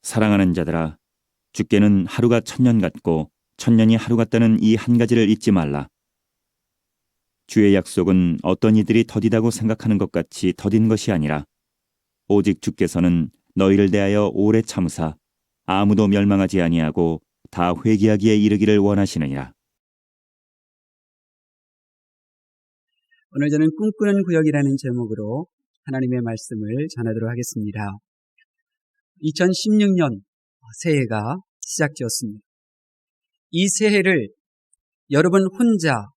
사랑하는 자들아, 주께는 하루가 천년 같고 천년이 하루 같다는 이 한 가지를 잊지 말라. 주의 약속은 어떤 이들이 더디다고 생각하는 것 같이 더딘 것이 아니라 오직 주께서는 너희를 대하여 오래 참으사 아무도 멸망하지 아니하고 다 회개하기에 이르기를 원하시느니라. 오늘 저는 꿈꾸는 구역이라는 제목으로 하나님의 말씀을 전하도록 하겠습니다. 2016년 새해가 시작되었습니다. 이 새해를 여러분 혼자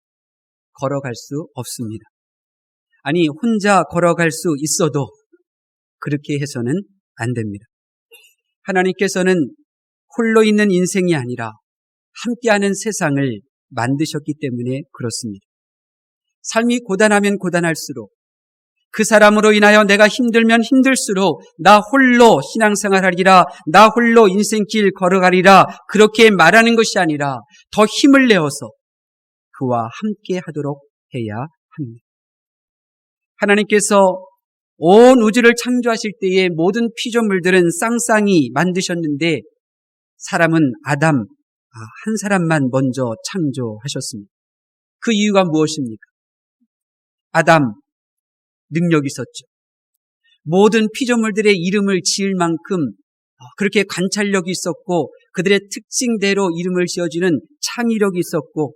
걸어갈 수 없습니다. 아니, 혼자 걸어갈 수 있어도 그렇게 해서는 안 됩니다. 하나님께서는 홀로 있는 인생이 아니라 함께하는 세상을 만드셨기 때문에 그렇습니다. 삶이 고단하면 고단할수록, 그 사람으로 인하여 내가 힘들면 힘들수록 나 홀로 신앙생활하리라, 나 홀로 인생길 걸어가리라, 그렇게 말하는 것이 아니라 더 힘을 내어서 그와 함께 하도록 해야 합니다. 하나님께서 온 우주를 창조하실 때에 모든 피조물들은 쌍쌍이 만드셨는데 사람은 아담, 한 사람만 먼저 창조하셨습니다. 그 이유가 무엇입니까? 아담, 능력이 있었죠. 모든 피조물들의 이름을 지을 만큼 그렇게 관찰력이 있었고 그들의 특징대로 이름을 지어주는 창의력이 있었고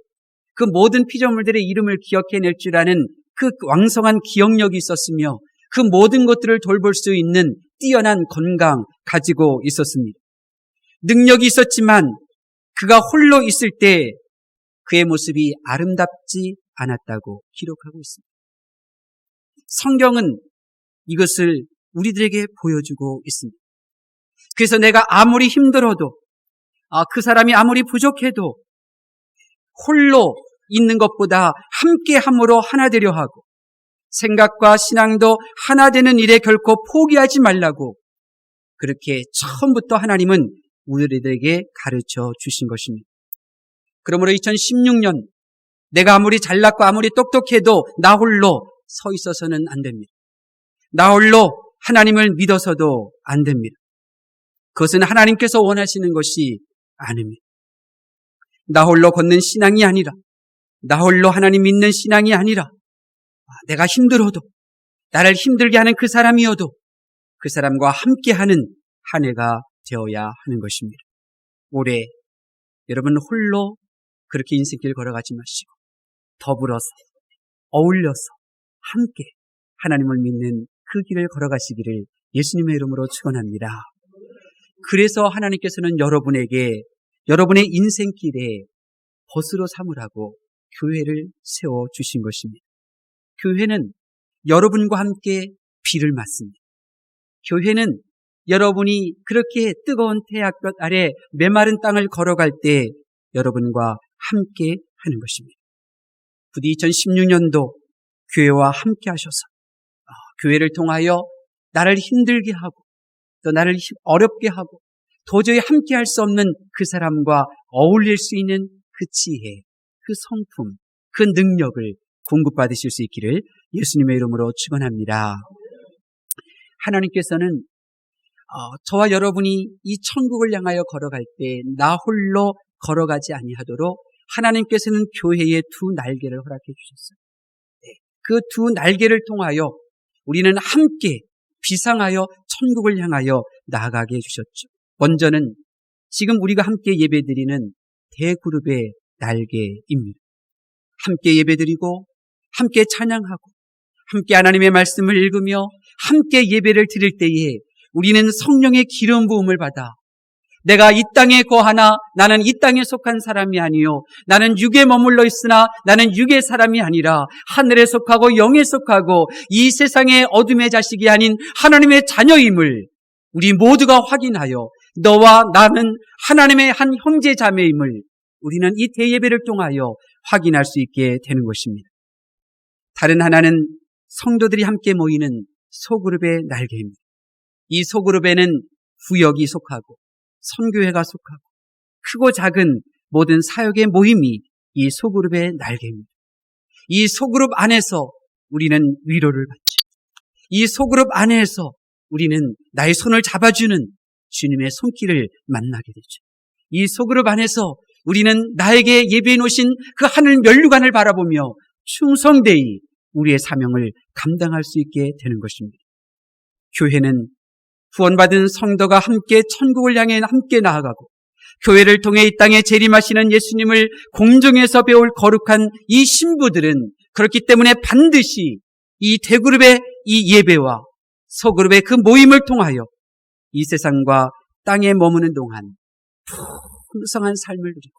그 모든 피조물들의 이름을 기억해낼 줄 아는 그 왕성한 기억력이 있었으며 그 모든 것들을 돌볼 수 있는 뛰어난 건강 가지고 있었습니다. 능력이 있었지만 그가 홀로 있을 때 그의 모습이 아름답지 않았다고 기록하고 있습니다. 성경은 이것을 우리들에게 보여주고 있습니다. 그래서 내가 아무리 힘들어도, 그 사람이 아무리 부족해도 홀로 있는 것보다 함께함으로 하나 되려 하고 생각과 신앙도 하나 되는 일에 결코 포기하지 말라고 그렇게 처음부터 하나님은 우리들에게 가르쳐 주신 것입니다. 그러므로 2016년 내가 아무리 잘났고 아무리 똑똑해도 나 홀로 서 있어서는 안 됩니다. 나 홀로 하나님을 믿어서도 안 됩니다. 그것은 하나님께서 원하시는 것이 아닙니다. 나 홀로 걷는 신앙이 아니라, 나 홀로 하나님 믿는 신앙이 아니라, 내가 힘들어도, 나를 힘들게 하는 그 사람이어도 그 사람과 함께하는 한 해가 되어야 하는 것입니다. 올해 여러분 홀로 그렇게 인생길 걸어가지 마시고 더불어서, 어울려서 함께 하나님을 믿는 그 길을 걸어가시기를 예수님의 이름으로 축원합니다. 그래서 하나님께서는 여러분에게 여러분의 인생길에 벗으로 삼으라고 교회를 세워주신 것입니다. 교회는 여러분과 함께 비를 맞습니다. 교회는 여러분이 그렇게 뜨거운 태양볕 아래 메마른 땅을 걸어갈 때 여러분과 함께 하는 것입니다. 부디 2016년도 교회와 함께 하셔서 교회를 통하여 나를 힘들게 하고 또 나를 어렵게 하고 도저히 함께 할 수 없는 그 사람과 어울릴 수 있는 그 지혜, 그 성품, 그 능력을 공급받으실 수 있기를 예수님의 이름으로 축원합니다. 하나님께서는 저와 여러분이 이 천국을 향하여 걸어갈 때 나 홀로 걸어가지 아니하도록 하나님께서는 교회에 두 날개를 허락해 주셨어요. 그 두 날개를 통하여 우리는 함께 비상하여 천국을 향하여 나아가게 해주셨죠. 먼저는 지금 우리가 함께 예배드리는 대그룹의 날개입니다. 함께 예배드리고 함께 찬양하고 함께 하나님의 말씀을 읽으며 함께 예배를 드릴 때에 우리는 성령의 기름 부음을 받아 내가 이 땅에 거하나 나는 이 땅에 속한 사람이 아니요 나는 육에 머물러 있으나 나는 육의 사람이 아니라 하늘에 속하고 영에 속하고 이 세상의 어둠의 자식이 아닌 하나님의 자녀임을 우리 모두가 확인하여 너와 나는 하나님의 한 형제 자매임을 우리는 이 대예배를 통하여 확인할 수 있게 되는 것입니다. 다른 하나는 성도들이 함께 모이는 소그룹의 날개입니다. 이 소그룹에는 구역이 속하고 선교회가 속하고 크고 작은 모든 사역의 모임이 이 소그룹의 날개입니다. 이 소그룹 안에서 우리는 위로를 받죠. 이 소그룹 안에서 우리는 나의 손을 잡아주는 주님의 손길을 만나게 되죠. 이 소그룹 안에서 우리는 나에게 예비해 놓으신 그 하늘 면류관을 바라보며 충성되이 우리의 사명을 감당할 수 있게 되는 것입니다. 교회는 구원받은 성도가 함께 천국을 향해 함께 나아가고 교회를 통해 이 땅에 재림하시는 예수님을 공중에서 배울 거룩한 이 신부들은 그렇기 때문에 반드시 이 대그룹의 이 예배와 소그룹의 그 모임을 통하여 이 세상과 땅에 머무는 동안 풍성한 삶을 누리고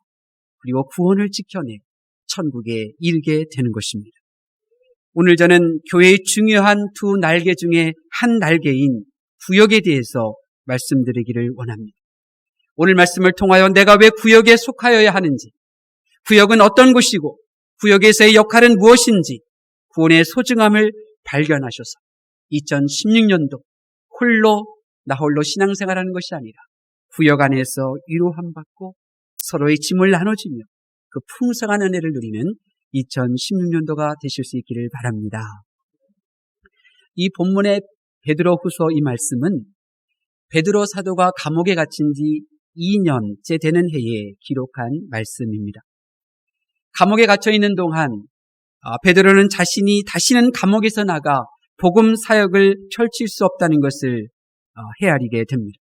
그리고 구원을 지켜내 천국에 이르게 되는 것입니다. 오늘 저는 교회의 중요한 두 날개 중에 한 날개인 구역에 대해서 말씀드리기를 원합니다. 오늘 말씀을 통하여 내가 왜 구역에 속하여야 하는지, 구역은 어떤 곳이고 구역에서의 역할은 무엇인지 구원의 소중함을 발견하셔서 2016년도 나 홀로 신앙생활하는 것이 아니라 구역 안에서 위로함 받고 서로의 짐을 나눠주며 그 풍성한 은혜를 누리는 2016년도가 되실 수 있기를 바랍니다. 이 본문의 베드로후서 이 말씀은 베드로 사도가 감옥에 갇힌 지 2년째 되는 해에 기록한 말씀입니다. 감옥에 갇혀 있는 동안 베드로는 자신이 다시는 감옥에서 나가 복음 사역을 펼칠 수 없다는 것을 헤아리게 됩니다.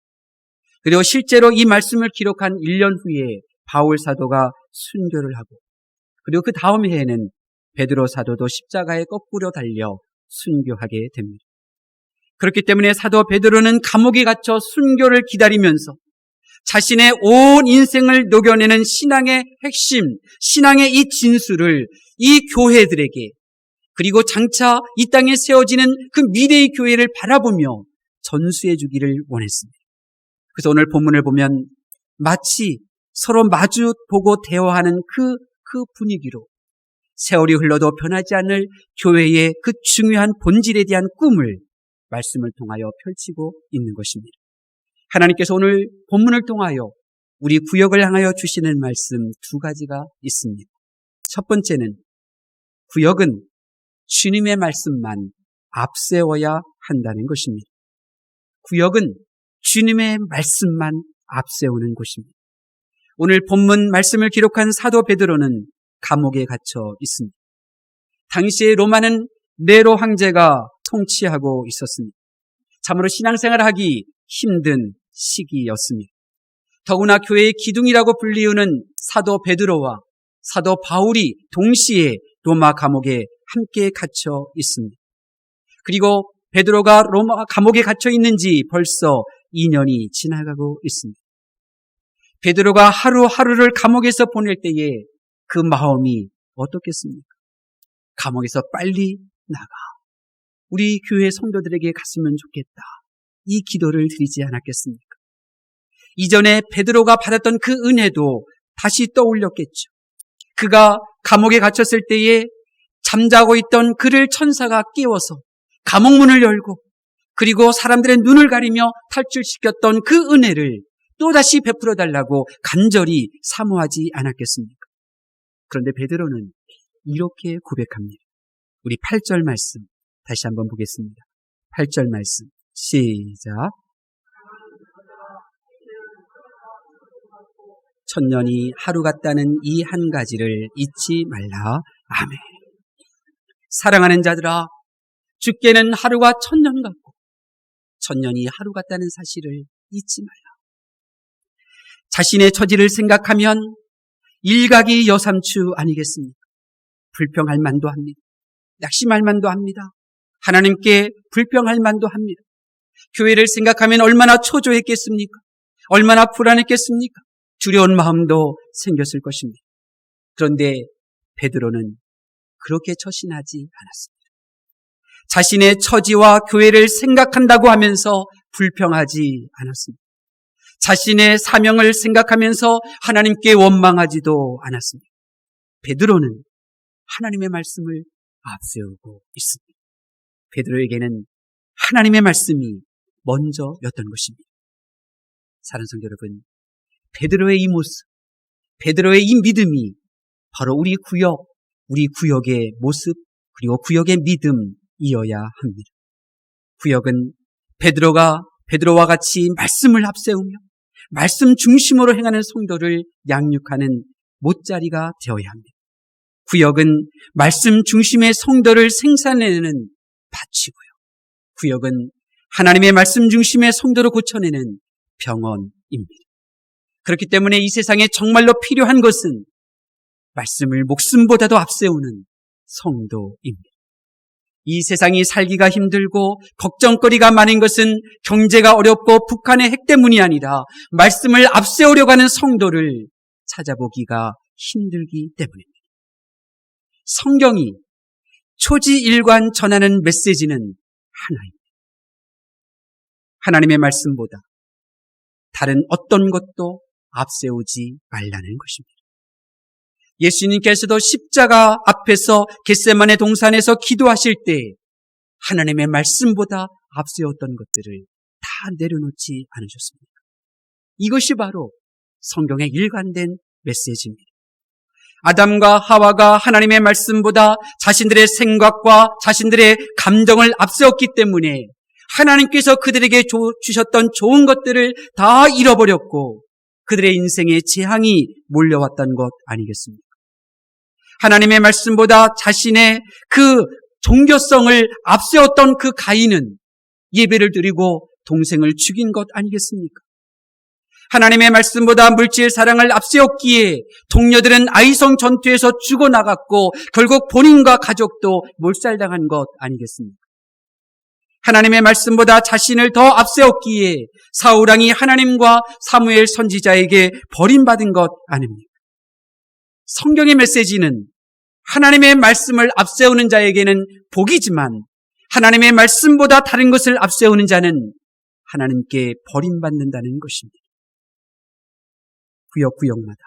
그리고 실제로 이 말씀을 기록한 1년 후에 바울 사도가 순교를 하고 그리고 그 다음 해에는 베드로 사도도 십자가에 거꾸로 달려 순교하게 됩니다. 그렇기 때문에 사도 베드로는 감옥에 갇혀 순교를 기다리면서 자신의 온 인생을 녹여내는 신앙의 핵심, 신앙의 이 진수를 이 교회들에게 그리고 장차 이 땅에 세워지는 그 미래의 교회를 바라보며 전수해 주기를 원했습니다. 그래서 오늘 본문을 보면 마치 서로 마주 보고 대화하는 그 분위기로 세월이 흘러도 변하지 않을 교회의 그 중요한 본질에 대한 꿈을 말씀을 통하여 펼치고 있는 것입니다. 하나님께서 오늘 본문을 통하여 우리 구역을 향하여 주시는 말씀 두 가지가 있습니다. 첫 번째는 구역은 주님의 말씀만 앞세워야 한다는 것입니다. 구역은 주님의 말씀만 앞세우는 곳입니다. 오늘 본문 말씀을 기록한 사도 베드로는 감옥에 갇혀 있습니다. 당시에 로마는 네로 황제가 통치하고 있었습니다. 참으로 신앙생활하기 힘든 시기였습니다. 더구나 교회의 기둥이라고 불리우는 사도 베드로와 사도 바울이 동시에 로마 감옥에 함께 갇혀 있습니다. 그리고 베드로가 로마 감옥에 갇혀 있는지 벌써 2년이 지나가고 있습니다. 베드로가 하루하루를 감옥에서 보낼 때에 그 마음이 어떻겠습니까? 감옥에서 빨리 나가 우리 교회 성도들에게 갔으면 좋겠다. 이 기도를 드리지 않았겠습니까? 이전에 베드로가 받았던 그 은혜도 다시 떠올렸겠죠. 그가 감옥에 갇혔을 때에 잠자고 있던 그를 천사가 깨워서 감옥문을 열고 그리고 사람들의 눈을 가리며 탈출시켰던 그 은혜를 또다시 베풀어 달라고 간절히 사모하지 않았겠습니까? 그런데 베드로는 이렇게 고백합니다. 우리 8절 말씀 다시 한번 보겠습니다. 8절 말씀 시작. 천년이 하루 같다는 이 한 가지를 잊지 말라. 아멘. 사랑하는 자들아, 주께는 하루가 천년 같고 천년이 하루 같다는 사실을 잊지 말라. 자신의 처지를 생각하면 일각이 여삼추 아니겠습니까? 불평할 만도 합니다. 낙심할 만도 합니다. 하나님께 불평할 만도 합니다. 교회를 생각하면 얼마나 초조했겠습니까? 얼마나 불안했겠습니까? 두려운 마음도 생겼을 것입니다. 그런데 베드로는 그렇게 처신하지 않았습니다. 자신의 처지와 교회를 생각한다고 하면서 불평하지 않았습니다. 자신의 사명을 생각하면서 하나님께 원망하지도 않았습니다. 베드로는 하나님의 말씀을 앞세우고 있습니다. 베드로에게는 하나님의 말씀이 먼저였던 것입니다. 사랑하는 성도 여러분, 베드로의 이 모습, 베드로의 이 믿음이 바로 우리 구역의 모습 그리고 구역의 믿음이어야 합니다. 구역은 베드로가 베드로와 같이 말씀을 앞세우며 말씀 중심으로 행하는 성도를 양육하는 못자리가 되어야 합니다. 구역은 말씀 중심의 성도를 생산해내는 밭이고요. 구역은 하나님의 말씀 중심의 성도를 고쳐내는 병원입니다. 그렇기 때문에 이 세상에 정말로 필요한 것은 말씀을 목숨보다도 앞세우는 성도입니다. 이 세상이 살기가 힘들고 걱정거리가 많은 것은 경제가 어렵고 북한의 핵 때문이 아니라 말씀을 앞세우려고 하는 성도를 찾아보기가 힘들기 때문입니다. 성경이 초지일관 전하는 메시지는 하나입니다. 하나님의 말씀보다 다른 어떤 것도 앞세우지 말라는 것입니다. 예수님께서도 십자가 앞에서 겟세마네 동산에서 기도하실 때 하나님의 말씀보다 앞세웠던 것들을 다 내려놓지 않으셨습니다. 이것이 바로 성경의 일관된 메시지입니다. 아담과 하와가 하나님의 말씀보다 자신들의 생각과 자신들의 감정을 앞세웠기 때문에 하나님께서 그들에게 주셨던 좋은 것들을 다 잃어버렸고 그들의 인생에 재앙이 몰려왔던 것 아니겠습니까? 하나님의 말씀보다 자신의 그 종교성을 앞세웠던 그 가인은 예배를 드리고 동생을 죽인 것 아니겠습니까? 하나님의 말씀보다 물질 사랑을 앞세웠기에 동료들은 아이성 전투에서 죽어나갔고 결국 본인과 가족도 몰살당한 것 아니겠습니까? 하나님의 말씀보다 자신을 더 앞세웠기에 사울왕이 하나님과 사무엘 선지자에게 버림받은 것 아닙니까? 성경의 메시지는 하나님의 말씀을 앞세우는 자에게는 복이지만 하나님의 말씀보다 다른 것을 앞세우는 자는 하나님께 버림받는다는 것입니다. 구역구역마다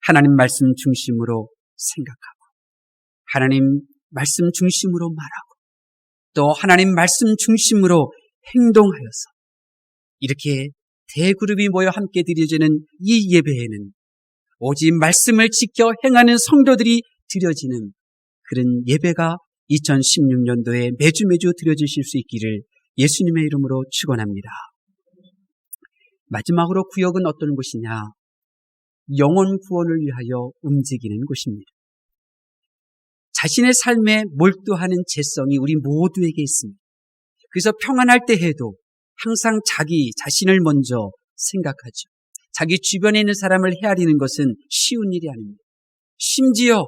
하나님 말씀 중심으로 생각하고 하나님 말씀 중심으로 말하고 또 하나님 말씀 중심으로 행동하여서 이렇게 대그룹이 모여 함께 드려지는 이 예배에는 오직 말씀을 지켜 행하는 성도들이 드려지는 그런 예배가 2016년도에 매주 드려지실 수 있기를 예수님의 이름으로 축원합니다. 마지막으로 구역은 어떤 곳이냐? 영혼 구원을 위하여 움직이는 곳입니다. 자신의 삶에 몰두하는 재성이 우리 모두에게 있습니다. 그래서 평안할 때 해도 항상 자기 자신을 먼저 생각하죠. 자기 주변에 있는 사람을 헤아리는 것은 쉬운 일이 아닙니다. 심지어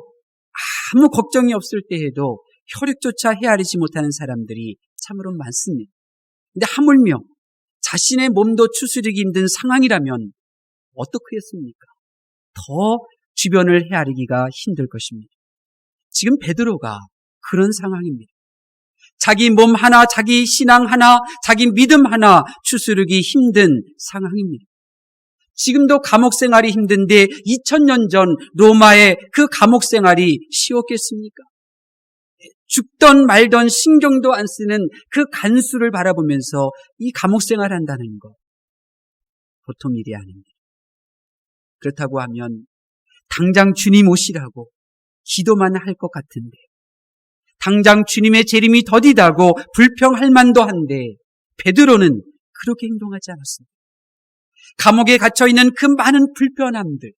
아무 걱정이 없을 때 해도 혈육조차 헤아리지 못하는 사람들이 참으로 많습니다. 근데 하물며 자신의 몸도 추스르기 힘든 상황이라면 어떻겠습니까? 더 주변을 헤아리기가 힘들 것입니다. 지금 베드로가 그런 상황입니다. 자기 몸 하나, 자기 신앙 하나, 자기 믿음 하나 추스르기 힘든 상황입니다. 지금도 감옥 생활이 힘든데 2000년 전 로마의 그 감옥 생활이 쉬웠겠습니까? 죽던 말던 신경도 안 쓰는 그 간수를 바라보면서 이 감옥 생활한다는 것 보통 일이 아닙니다. 그렇다고 하면 당장 주님 오시라고 기도만 할 것 같은데 당장 주님의 재림이 더디다고 불평할 만도 한데 베드로는 그렇게 행동하지 않았습니다. 감옥에 갇혀있는 그 많은 불편함들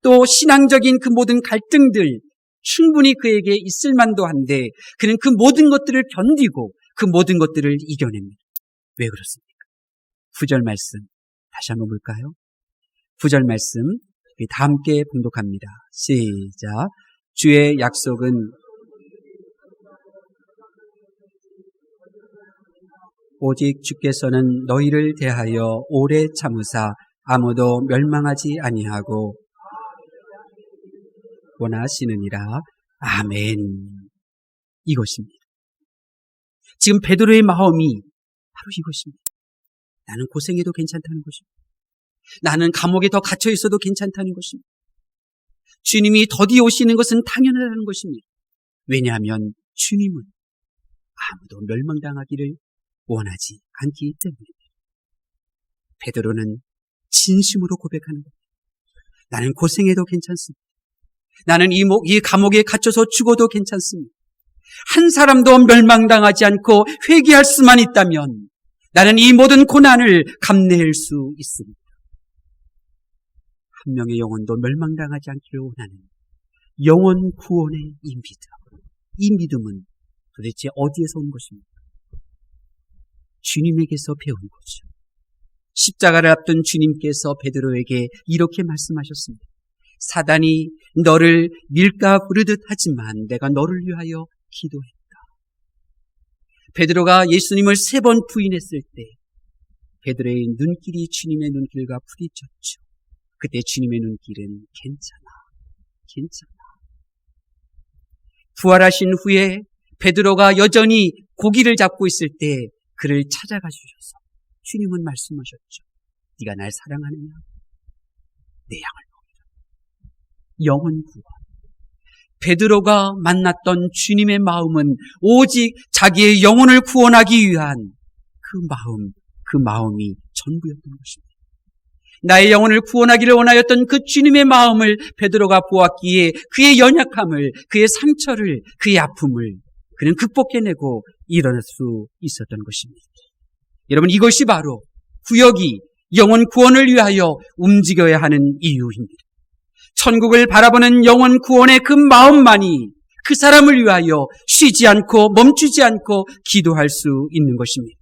또 신앙적인 그 모든 갈등들 충분히 그에게 있을 만도 한데 그는 그 모든 것들을 견디고 그 모든 것들을 이겨냅니다. 왜 그렇습니까? 9절 말씀 다시 한번 볼까요? 9절 말씀 다 함께 봉독합니다. 시작. 주의 약속은 오직 주께서는 너희를 대하여 오래 참으사 아무도 멸망하지 아니하고 원하시느니라. 아멘. 이것입니다. 지금 베드로의 마음이 바로 이것입니다. 나는 고생해도 괜찮다는 것입니다. 나는 감옥에 더 갇혀 있어도 괜찮다는 것입니다. 주님이 더디 오시는 것은 당연하다는 것입니다. 왜냐하면 주님은 아무도 멸망당하기를 원하지 않기 때문입니다. 베드로는 진심으로 고백하는 겁니다. 나는 고생해도 괜찮습니다. 나는 이 감옥에 갇혀서 죽어도 괜찮습니다. 한 사람도 멸망당하지 않고 회개할 수만 있다면 나는 이 모든 고난을 감내할 수 있습니다. 한 명의 영혼도 멸망당하지 않기를 원하는 영혼 구원의 이 믿음. 이 믿음은 도대체 어디에서 온 것입니까? 주님에게서 배운 거죠. 십자가를 앞둔 주님께서 베드로에게 이렇게 말씀하셨습니다. 사단이 너를 밀가 부르듯 하지만 내가 너를 위하여 기도했다. 베드로가 예수님을 3번 부인했을 때 베드로의 눈길이 주님의 눈길과 부딪혔죠. 그때 주님의 눈길은 괜찮아. 부활하신 후에 베드로가 여전히 고기를 잡고 있을 때 그를 찾아가 주셔서 주님은 말씀하셨죠. 네가 날 사랑하느냐? 내 양을 먹이라. 영혼 구원. 베드로가 만났던 주님의 마음은 오직 자기의 영혼을 구원하기 위한 그 마음이 전부였던 것입니다. 나의 영혼을 구원하기를 원하였던 그 주님의 마음을 베드로가 보았기에 그의 연약함을, 그의 상처를, 그의 아픔을 그는 극복해내고 일어날 수 있었던 것입니다. 여러분, 이것이 바로 구역이 영혼 구원을 위하여 움직여야 하는 이유입니다. 천국을 바라보는 영혼 구원의 그 마음만이 그 사람을 위하여 쉬지 않고 멈추지 않고 기도할 수 있는 것입니다.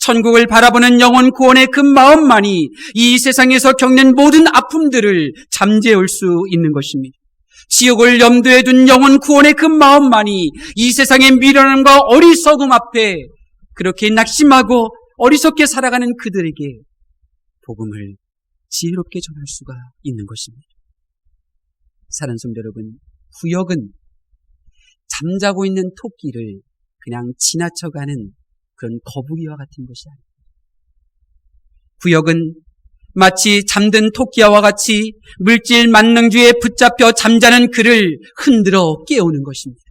천국을 바라보는 영혼 구원의 그 마음만이 이 세상에서 겪는 모든 아픔들을 잠재울 수 있는 것입니다. 지옥을 염두에 둔 영혼 구원의 그 마음만이 이 세상의 미련함과 어리석음 앞에 그렇게 낙심하고 어리석게 살아가는 그들에게 복음을 지혜롭게 전할 수가 있는 것입니다. 사랑하는 성도 여러분, 구역은 잠자고 있는 토끼를 그냥 지나쳐가는 그런 거북이와 같은 것이 아닙니다. 구역은 마치 잠든 토끼와 같이 물질 만능주의에 붙잡혀 잠자는 그를 흔들어 깨우는 것입니다.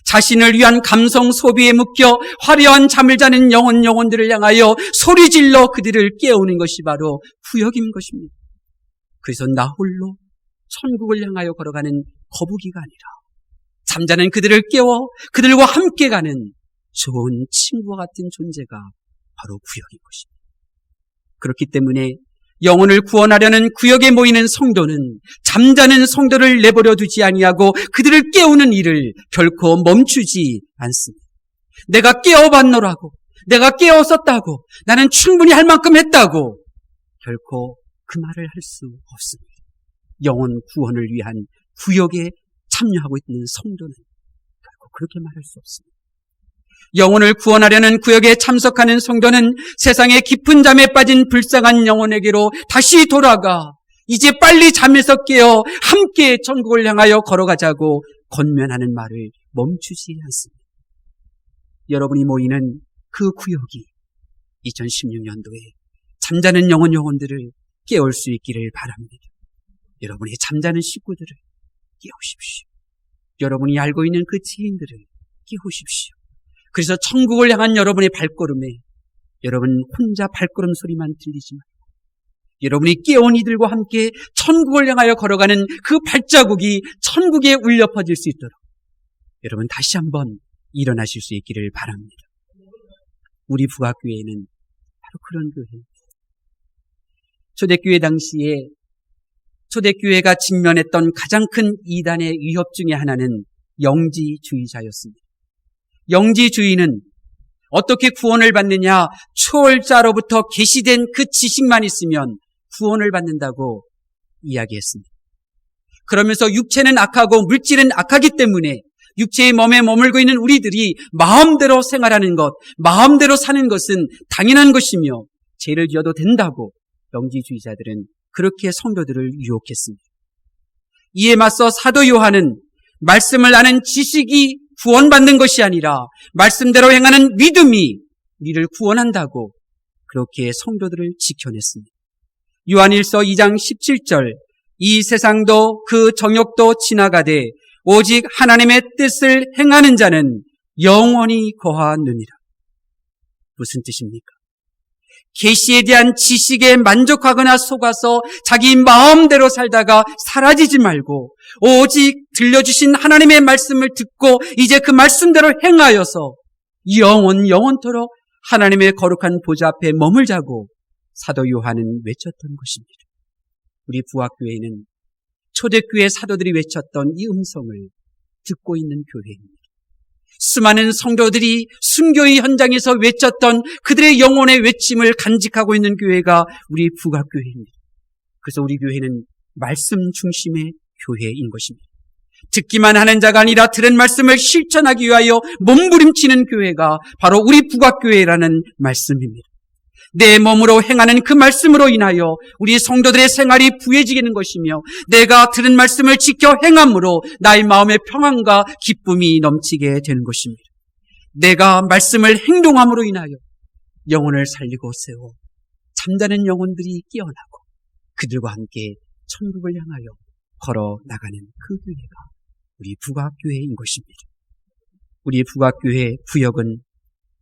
자신을 위한 감성 소비에 묶여 화려한 잠을 자는 영혼들을 향하여 소리질러 그들을 깨우는 것이 바로 구역인 것입니다. 그래서 나 홀로 천국을 향하여 걸어가는 거북이가 아니라 잠자는 그들을 깨워 그들과 함께 가는 좋은 친구와 같은 존재가 바로 구역인 것입니다. 그렇기 때문에 영혼을 구원하려는 구역에 모이는 성도는 잠자는 성도를 내버려 두지 아니하고 그들을 깨우는 일을 결코 멈추지 않습니다. 내가 깨워봤노라고, 내가 깨웠었다고, 나는 충분히 할 만큼 했다고 결코 그 말을 할 수 없습니다. 영혼 구원을 위한 구역에 참여하고 있는 성도는 결코 그렇게 말할 수 없습니다. 영혼을 구원하려는 구역에 참석하는 성도는 세상의 깊은 잠에 빠진 불쌍한 영혼에게로 다시 돌아가 이제 빨리 잠에서 깨어 함께 천국을 향하여 걸어가자고 권면하는 말을 멈추지 않습니다. 여러분이 모이는 그 구역이 2016년도에 잠자는 영혼들을 깨울 수 있기를 바랍니다. 여러분의 잠자는 식구들을 깨우십시오. 여러분이 알고 있는 그 지인들을 깨우십시오. 그래서 천국을 향한 여러분의 발걸음에 여러분 혼자 발걸음 소리만 들리지 말고 여러분이 깨운 이들과 함께 천국을 향하여 걸어가는 그 발자국이 천국에 울려 퍼질 수 있도록 여러분 다시 한번 일어나실 수 있기를 바랍니다. 우리 북악교회는 바로 그런 교회입니다. 초대교회 당시에 초대교회가 직면했던 가장 큰 이단의 위협 중에 하나는 영지주의자였습니다. 영지주의는 어떻게 구원을 받느냐? 초월자로부터 계시된 그 지식만 있으면 구원을 받는다고 이야기했습니다. 그러면서 육체는 악하고 물질은 악하기 때문에 육체의 몸에 머물고 있는 우리들이 마음대로 생활하는 것, 마음대로 사는 것은 당연한 것이며 죄를 지어도 된다고 영지주의자들은 그렇게 성도들을 유혹했습니다. 이에 맞서 사도 요한은 말씀을 아는 지식이 구원받는 것이 아니라 말씀대로 행하는 믿음이 우리를 구원한다고 그렇게 성도들을 지켜냈습니다. 요한일서 2장 17절 이 세상도 그 정욕도 지나가되 오직 하나님의 뜻을 행하는 자는 영원히 거하느니라. 무슨 뜻입니까? 계시에 대한 지식에 만족하거나 속아서 자기 마음대로 살다가 사라지지 말고 오직 들려주신 하나님의 말씀을 듣고 이제 그 말씀대로 행하여서 영원토록 하나님의 거룩한 보좌 앞에 머물자고 사도 요한은 외쳤던 것입니다. 우리 부학교회는 초대교회 사도들이 외쳤던 이 음성을 듣고 있는 교회입니다. 수많은 성도들이 순교의 현장에서 외쳤던 그들의 영혼의 외침을 간직하고 있는 교회가 우리 부학교회입니다. 그래서 우리 교회는 말씀 중심의 교회인 것입니다. 듣기만 하는 자가 아니라 들은 말씀을 실천하기 위하여 몸부림치는 교회가 바로 우리 부각교회라는 말씀입니다. 내 몸으로 행하는 그 말씀으로 인하여 우리 성도들의 생활이 부해지는 것이며 내가 들은 말씀을 지켜 행함으로 나의 마음의 평안과 기쁨이 넘치게 되는 것입니다. 내가 말씀을 행동함으로 인하여 영혼을 살리고 세워 잠자는 영혼들이 깨어나고 그들과 함께 천국을 향하여 걸어 나가는 그 교회가 우리 부각교회인 것입니다. 우리 부각교회 구역은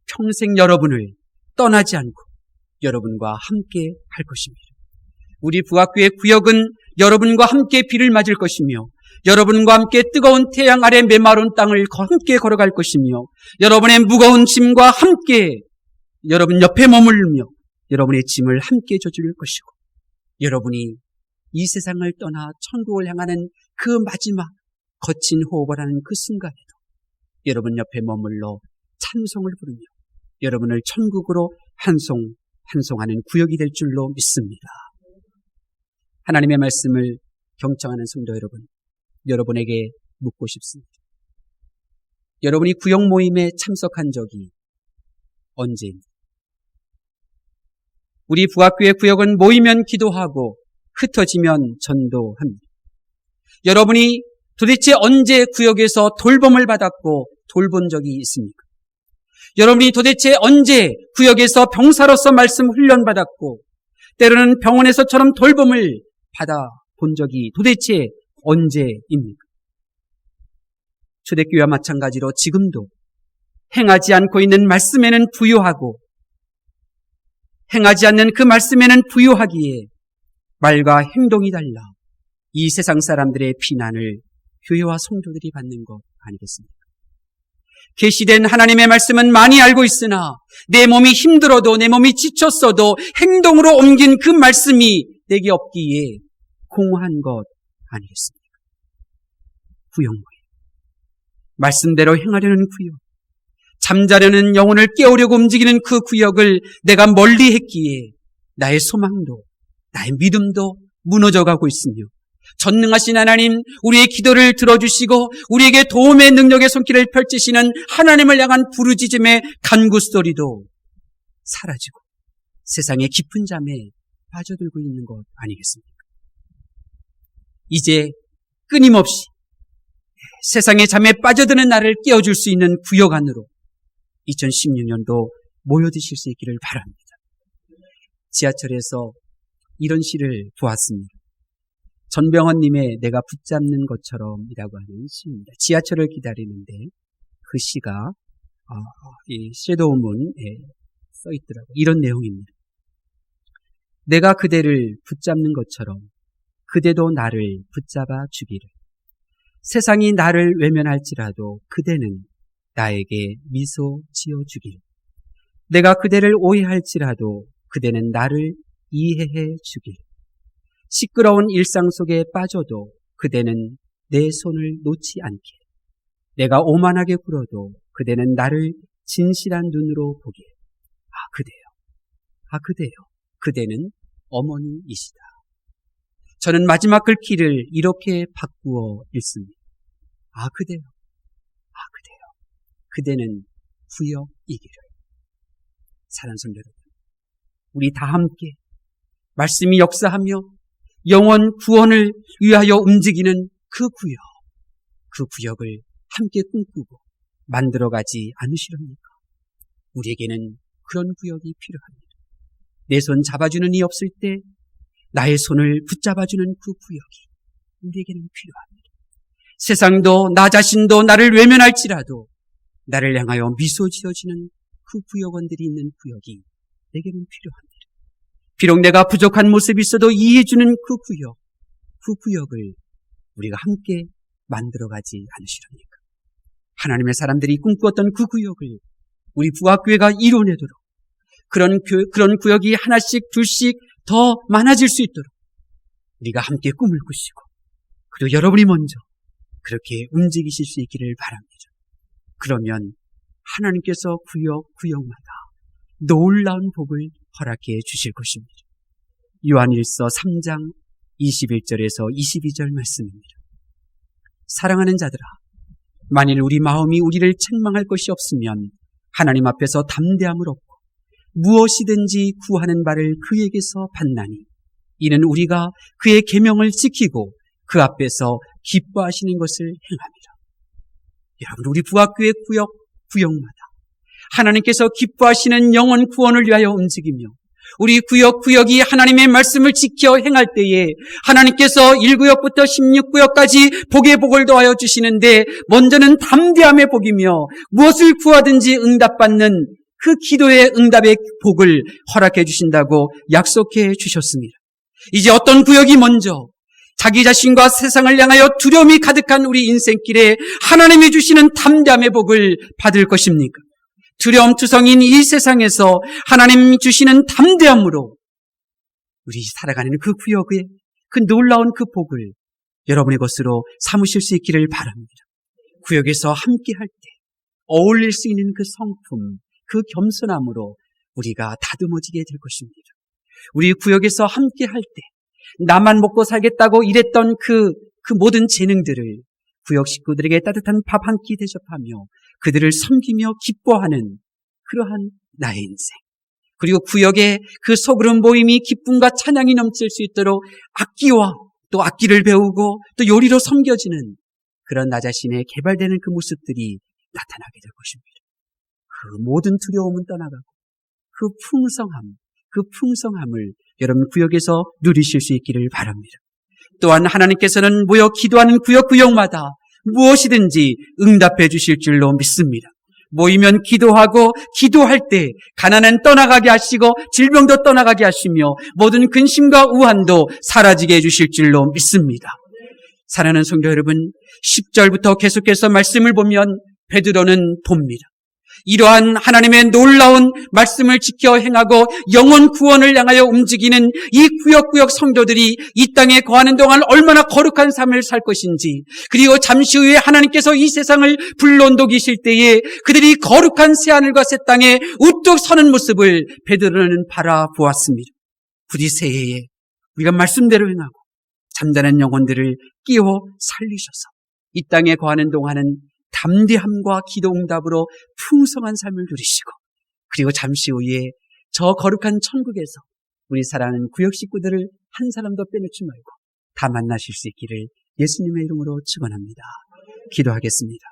평생 여러분을 떠나지 않고 여러분과 함께 할 것입니다. 우리 부각교회 구역은 여러분과 함께 비를 맞을 것이며 여러분과 함께 뜨거운 태양 아래 메마른 땅을 함께 걸어갈 것이며 여러분의 무거운 짐과 함께 여러분 옆에 머물며 여러분의 짐을 함께 져줄 것이고 여러분이 이 세상을 떠나 천국을 향하는 그 마지막 거친 호흡을 하는 그 순간에도 여러분 옆에 머물러 찬송을 부르며 여러분을 천국으로 환송하는 구역이 될 줄로 믿습니다. 하나님의 말씀을 경청하는 성도 여러분, 여러분에게 묻고 싶습니다. 여러분이 구역 모임에 참석한 적이 언제입니까? 우리 부학교의 구역은 모이면 기도하고 흩어지면 전도합니다. 여러분이 도대체 언제 구역에서 돌봄을 받았고 돌본 적이 있습니까? 여러분이 도대체 언제 구역에서 병사로서 말씀 훈련받았고 때로는 병원에서처럼 돌봄을 받아본 적이 도대체 언제입니까? 초대교회와 마찬가지로 지금도 행하지 않고 있는 말씀에는 부요하고 행하지 않는 그 말씀에는 부요하기에 말과 행동이 달라 이 세상 사람들의 비난을 교회와 성도들이 받는 것 아니겠습니까? 계시된 하나님의 말씀은 많이 알고 있으나 내 몸이 힘들어도 내 몸이 지쳤어도 행동으로 옮긴 그 말씀이 내게 없기에 공허한 것 아니겠습니까? 구역모임, 말씀대로 행하려는 구역, 잠자려는 영혼을 깨우려고 움직이는 그 구역을 내가 멀리 했기에 나의 소망도 나의 믿음도 무너져가고 있으며 전능하신 하나님, 우리의 기도를 들어주시고 우리에게 도움의 능력의 손길을 펼치시는 하나님을 향한 부르짖음의 간구소리도 사라지고 세상의 깊은 잠에 빠져들고 있는 것 아니겠습니까? 이제 끊임없이 세상의 잠에 빠져드는 나를 깨워줄 수 있는 구역 안으로 2016년도 모여드실 수 있기를 바랍니다. 지하철에서 이런 시를 보았습니다. 전병헌님의 내가 붙잡는 것처럼이라고 하는 시입니다. 지하철을 기다리는데 그 시가 이 섀도우문에 써 있더라고요. 이런 내용입니다. 내가 그대를 붙잡는 것처럼 그대도 나를 붙잡아 주기를. 세상이 나를 외면할지라도 그대는 나에게 미소 지어주길. 내가 그대를 오해할지라도 그대는 나를 이해해 주길. 시끄러운 일상 속에 빠져도 그대는 내 손을 놓지 않길. 내가 오만하게 굴어도 그대는 나를 진실한 눈으로 보길. 그대요. 그대는 어머니이시다. 저는 마지막 글귀를 이렇게 바꾸어 읽습니다. 그대요. 그대는 구역이기를. 사랑하는 성도 여러분, 우리 다 함께 말씀이 역사하며 영원 구원을 위하여 움직이는 그 구역을 함께 꿈꾸고 만들어가지 않으시렵니까? 우리에게는 그런 구역이 필요합니다. 내 손 잡아주는 이 없을 때 나의 손을 붙잡아주는 그 구역이 우리에게는 필요합니다. 세상도 나 자신도 나를 외면할지라도 나를 향하여 미소 지어주는 그 구역원들이 있는 구역이 내게는 필요합니다. 비록 내가 부족한 모습이 있어도 이해해주는 그 구역을 우리가 함께 만들어가지 않으시렵니까? 하나님의 사람들이 꿈꾸었던 그 구역을 우리 부학교회가 이뤄내도록 그런 구역이 하나씩 둘씩 더 많아질 수 있도록 우리가 함께 꿈을 꾸시고, 그리고 여러분이 먼저 그렇게 움직이실 수 있기를 바랍니다. 그러면 하나님께서 구역마다 놀라운 복을 허락해 주실 것입니다. 요한일서 3장 21절에서 22절 말씀입니다. 사랑하는 자들아, 만일 우리 마음이 우리를 책망할 것이 없으면 하나님 앞에서 담대함을 얻고 무엇이든지 구하는 바를 그에게서 받나니, 이는 우리가 그의 계명을 지키고 그 앞에서 기뻐하시는 것을 행합니다. 여러분, 우리 부학교의 구역마다 하나님께서 기뻐하시는 영혼 구원을 위하여 움직이며, 우리 구역이 하나님의 말씀을 지켜 행할 때에 하나님께서 1구역부터 16구역까지 복의 복을 더하여 주시는데, 먼저는 담대함의 복이며 무엇을 구하든지 응답받는 그 기도의 응답의 복을 허락해 주신다고 약속해 주셨습니다. 이제 어떤 구역이 먼저 자기 자신과 세상을 향하여 두려움이 가득한 우리 인생길에 하나님이 주시는 담대함의 복을 받을 것입니까? 두려움투성인 이 세상에서 하나님 주시는 담대함으로 우리 살아가는 그 구역의 그 놀라운 그 복을 여러분의 것으로 삼으실 수 있기를 바랍니다. 구역에서 함께 할 때 어울릴 수 있는 그 성품, 그 겸손함으로 우리가 다듬어지게 될 것입니다. 우리 구역에서 함께 할 때 나만 먹고 살겠다고 일했던 그 모든 재능들을 구역 식구들에게 따뜻한 밥 한 끼 대접하며 그들을 섬기며 기뻐하는 그러한 나의 인생, 그리고 구역의 그 소그룹 모임이 기쁨과 찬양이 넘칠 수 있도록 악기와 또 악기를 배우고 또 요리로 섬겨지는 그런 나 자신의 개발되는 그 모습들이 나타나게 될 것입니다. 그 모든 두려움은 떠나가고 그 풍성함을 여러분 구역에서 누리실 수 있기를 바랍니다. 또한 하나님께서는 모여 기도하는 구역마다 무엇이든지 응답해 주실 줄로 믿습니다. 모이면 기도하고 기도할 때 가난은 떠나가게 하시고 질병도 떠나가게 하시며 모든 근심과 우환도 사라지게 해주실 줄로 믿습니다. 사랑하는 성도 여러분, 10절부터 계속해서 말씀을 보면 베드로는 봅니다. 이러한 하나님의 놀라운 말씀을 지켜 행하고 영혼 구원을 향하여 움직이는 이 구역구역 성도들이 이 땅에 거하는 동안 얼마나 거룩한 삶을 살 것인지, 그리고 잠시 후에 하나님께서 이 세상을 불론도 계실 때에 그들이 거룩한 새하늘과 새 땅에 우뚝 서는 모습을 베드로는 바라보았습니다. 부디 새해에 우리가 말씀대로 행하고 잠자는 영혼들을 끼워 살리셔서 이 땅에 거하는 동안은 담대함과 기도 응답으로 풍성한 삶을 누리시고, 그리고 잠시 후에 저 거룩한 천국에서 우리 사랑하는 구역 식구들을 한 사람도 빼놓지 말고 다 만나실 수 있기를 예수님의 이름으로 축원합니다. 기도하겠습니다.